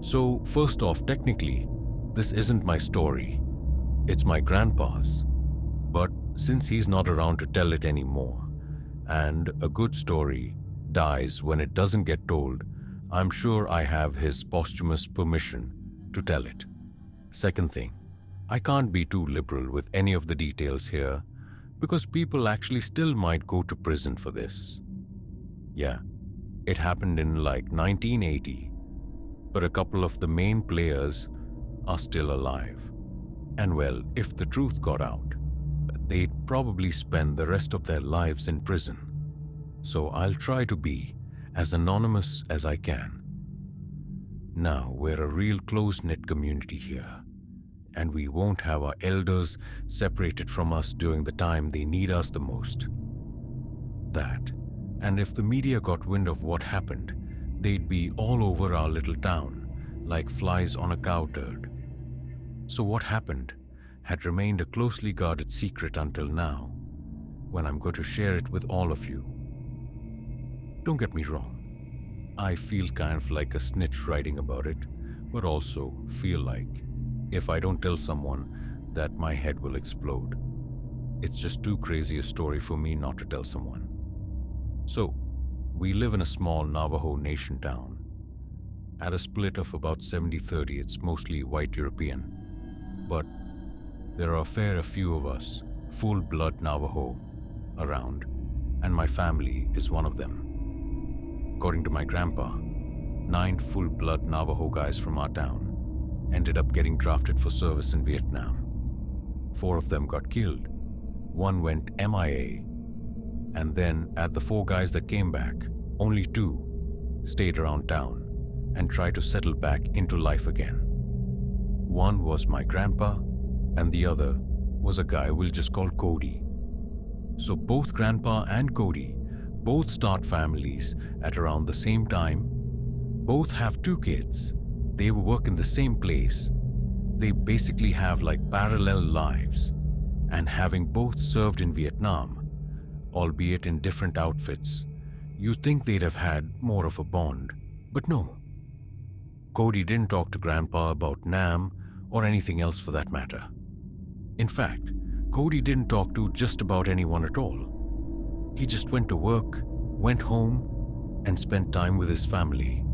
So, first off, technically, this isn't my story. It's my grandpa's. But since he's not around to tell it anymore, and a good story dies when it doesn't get told, I'm sure I have his posthumous permission to tell it. Second thing, I can't be too liberal with any of the details here because people actually still might go to prison for this. Yeah, it happened in like 1980, but a couple of the main players are still alive. And well, if the truth got out, they'd probably spend the rest of their lives in prison. So I'll try to be as anonymous as I can. Now, we're a real close-knit community here, and we won't have our elders separated from us during the time they need us the most. That, and if the media got wind of what happened, they'd be all over our little town, like flies on a cow turd. So what happened had remained a closely guarded secret until now, when I'm going to share it with all of you. Don't get me wrong, I feel kind of like a snitch writing about it, but also feel like if I don't tell someone that my head will explode. It's just too crazy a story for me not to tell someone. So, we live in a small Navajo Nation town. At a split of about 70-30, it's mostly white European. But there are a fair few of us, full-blood Navajo, around, and my family is one of them. According to my grandpa, 9 full-blood Navajo guys from our town ended up getting drafted for service in Vietnam. 4 of them got killed, 1 went MIA, and then at the 4 guys that came back, only 2 stayed around town and tried to settle back into life again. One was my grandpa, and the other was a guy we'll just call Cody. So both grandpa and Cody both start families at around the same time. Both have 2 kids. They work in the same place. They basically have like parallel lives. And having both served in Vietnam, albeit in different outfits, you'd think they'd have had more of a bond. But no. Cody didn't talk to Grandpa about Nam or anything else for that matter. In fact, Cody didn't talk to just about anyone at all. He just went to work, went home, and spent time with his family.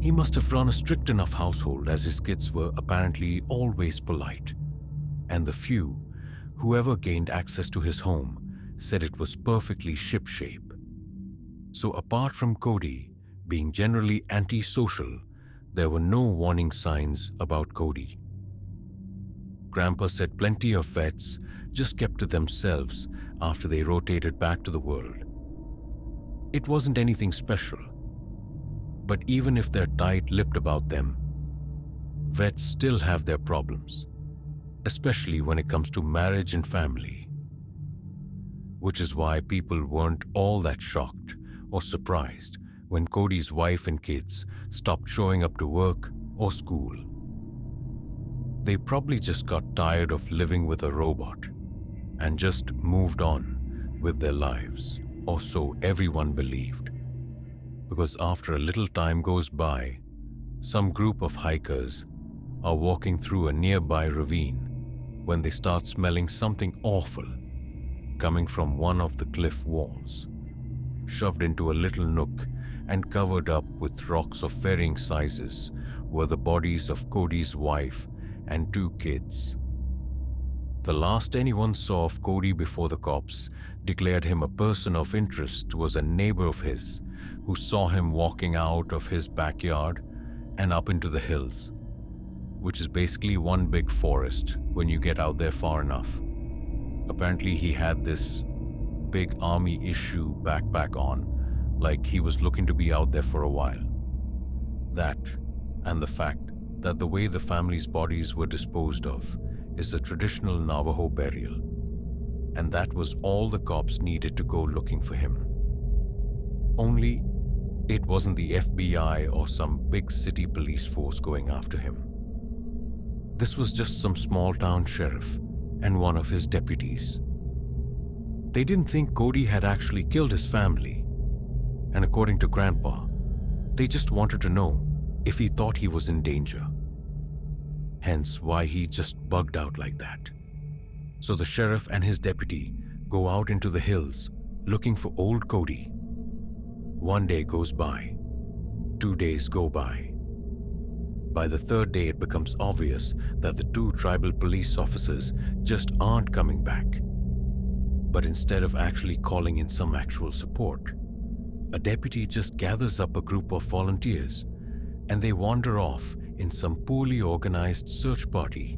He must have run a strict enough household as his kids were apparently always polite. And the few, whoever gained access to his home, said it was perfectly shipshape. So apart from Cody being generally antisocial, there were no warning signs about Cody. Grandpa said plenty of vets just kept to themselves after they rotated back to the world. It wasn't anything special, but even if they're tight-lipped about them, vets still have their problems, especially when it comes to marriage and family. Which is why people weren't all that shocked or surprised when Cody's wife and kids stopped showing up to work or school. They probably just got tired of living with a robot and just moved on with their lives, or so everyone believed. Because after a little time goes by, some group of hikers are walking through a nearby ravine when they start smelling something awful coming from one of the cliff walls. Shoved into a little nook and covered up with rocks of varying sizes were the bodies of Cody's wife and 2 kids. The last anyone saw of Cody before the cops declared him a person of interest was a neighbor of his who saw him walking out of his backyard and up into the hills, which is basically one big forest when you get out there far enough. Apparently he had this big army issue backpack on, like he was looking to be out there for a while. That, and the fact that the way the family's bodies were disposed of is a traditional Navajo burial, and that was all the cops needed to go looking for him. Only, it wasn't the FBI or some big city police force going after him. This was just some small-town sheriff and one of his deputies. They didn't think Cody had actually killed his family, and according to Grandpa, they just wanted to know if he thought he was in danger. Hence why he just bugged out like that. So the sheriff and his deputy go out into the hills looking for old Cody. One day goes by. 2 days go by. By the third day, it becomes obvious that the two tribal police officers just aren't coming back. But instead of actually calling in some actual support, a deputy just gathers up a group of volunteers and they wander off in some poorly organized search party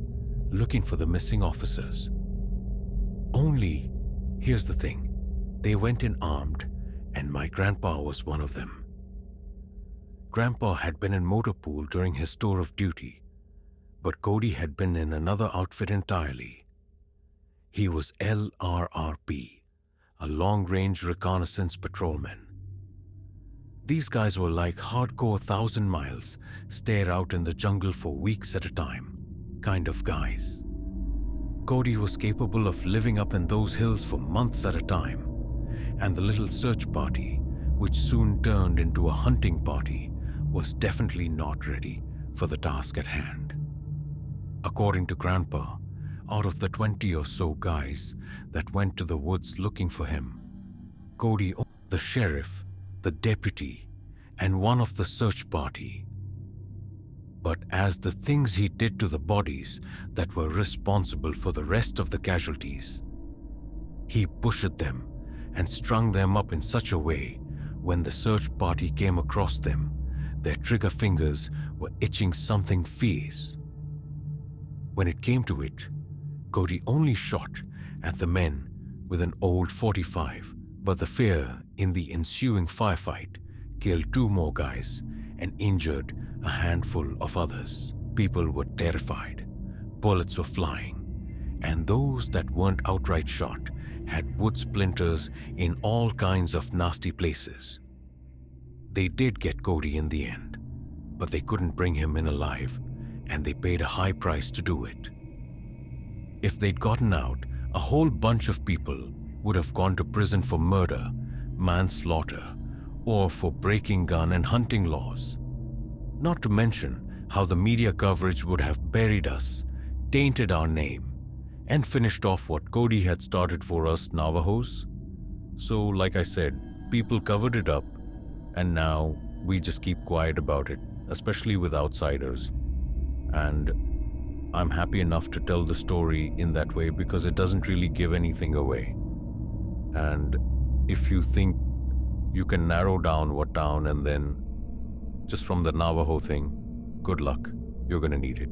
looking for the missing officers. Only, here's the thing, they went in armed and my grandpa was one of them. Grandpa had been in motor pool during his tour of duty, but Cody had been in another outfit entirely. He was LRRP, a long-range reconnaissance patrolman. These guys were like hardcore 1,000 miles, stare out in the jungle for weeks at a time kind of guys. Cody was capable of living up in those hills for months at a time, and the little search party, which soon turned into a hunting party, was definitely not ready for the task at hand. According to Grandpa, out of the 20 or so guys that went to the woods looking for him, Cody, the sheriff, the deputy, and one of the search party. But as the things he did to the bodies that were responsible for the rest of the casualties, he pushed them and strung them up in such a way when the search party came across them, their trigger fingers were itching something fierce. When it came to it, Cody only shot at the men with an old .45, but the fear in the ensuing firefight killed 2 more guys and injured a handful of others. People were terrified. Bullets were flying, and those that weren't outright shot had wood splinters in all kinds of nasty places. They did get Cody in the end, but they couldn't bring him in alive, and they paid a high price to do it. If they'd gotten out, a whole bunch of people would have gone to prison for murder, manslaughter, or for breaking gun and hunting laws. Not to mention how the media coverage would have buried us, tainted our name, and finished off what Cody had started for us Navajos. So, like I said, people covered it up, and now we just keep quiet about it, especially with outsiders. And I'm happy enough to tell the story in that way because it doesn't really give anything away. And if you think you can narrow down what town and then just from the Navajo thing, good luck. You're gonna need it.